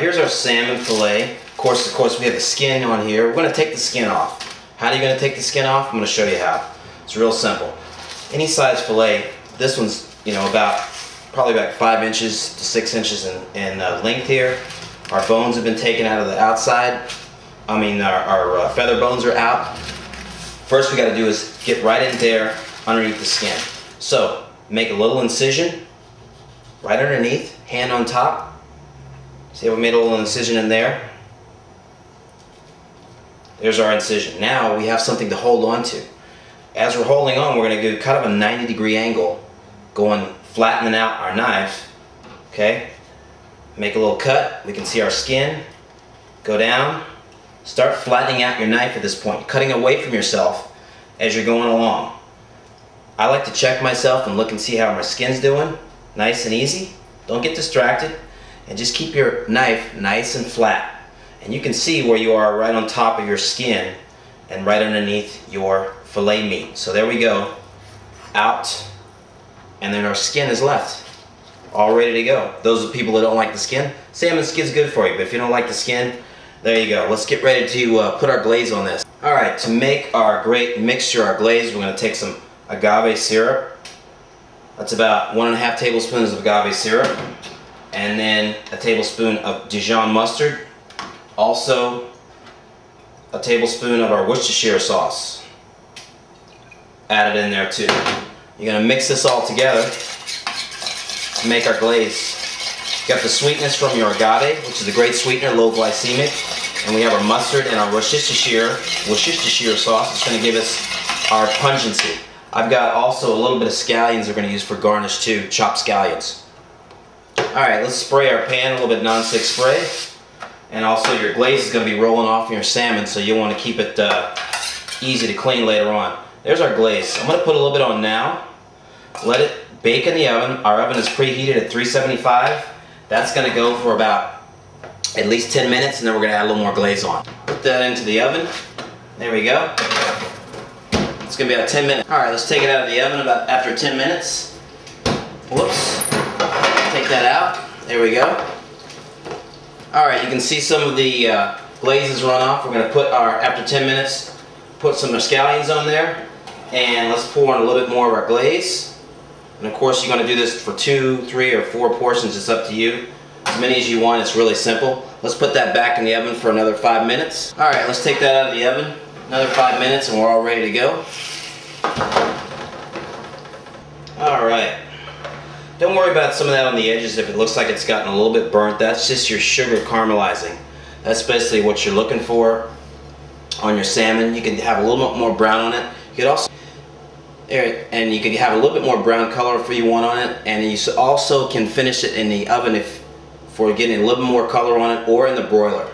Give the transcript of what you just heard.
Here's our salmon fillet. Of course, we have the skin on here. We're going to take the skin off. How are you going to take the skin off? I'm going to show you how. It's real simple. Any size fillet, this one's, you know, probably about 5 inches to 6 inches in length here. Our bones have been taken out of the outside. I mean, our feather bones are out. First we got to do is get right in there underneath the skin. So make a little incision right underneath, hand on top. See how we made a little incision in there? There's our incision. Now we have something to hold on to. As we're holding on, we're going to do kind of a 90-degree angle, going flattening out our knife. Okay? Make a little cut. We can see our skin. Go down. Start flattening out your knife at this point, cutting away from yourself as you're going along. I like to check myself and look and see how my skin's doing. Nice and easy. Don't get distracted. And just keep your knife nice and flat. And you can see where you are right on top of your skin and right underneath your fillet meat. So there we go. Out. And then our skin is left. All ready to go. Those are people that don't like the skin. Salmon skin's good for you, but if you don't like the skin, there you go. Let's get ready to put our glaze on this. Alright, to make our great mixture, our glaze, we're going to take some agave syrup. That's about 1.5 tablespoons of agave syrup. And then a tablespoon of Dijon mustard. Also, a tablespoon of our Worcestershire sauce. Add it in there too. You're going to mix this all together to make our glaze. You got the sweetness from your agave, which is a great sweetener, low glycemic. And we have our mustard and our Worcestershire sauce. It's going to give us our pungency. I've got also a little bit of scallions we're going to use for garnish too, chopped scallions. Alright, let's spray our pan, a little bit non-stick spray. And also your glaze is going to be rolling off your salmon, so you want to keep it easy to clean later on. There's our glaze. I'm going to put a little bit on now. Let it bake in the oven. Our oven is preheated at 375. That's going to go for about at least 10 minutes, and then we're going to add a little more glaze on. Put that into the oven. There we go. It's going to be about 10 minutes. Alright, let's take it out of the oven about after 10 minutes. Whoops. Take that out. There we go. Alright, you can see some of the glazes run off. We're going to put after 10 minutes, put some scallions on there. And let's pour in a little bit more of our glaze. And of course, you're going to do this for 2, 3, or 4 portions. It's up to you. As many as you want. It's really simple. Let's put that back in the oven for another 5 minutes. Alright, let's take that out of the oven. Another 5 minutes and we're all ready to go. Alright. Don't worry about some of that on the edges if it looks like it's gotten a little bit burnt. That's just your sugar caramelizing. That's basically what you're looking for on your salmon. You can have a little bit more brown on it. You could also, and you can have a little bit more brown color if you want on it. And you also can finish it in the oven for getting a little bit more color on it, or in the broiler.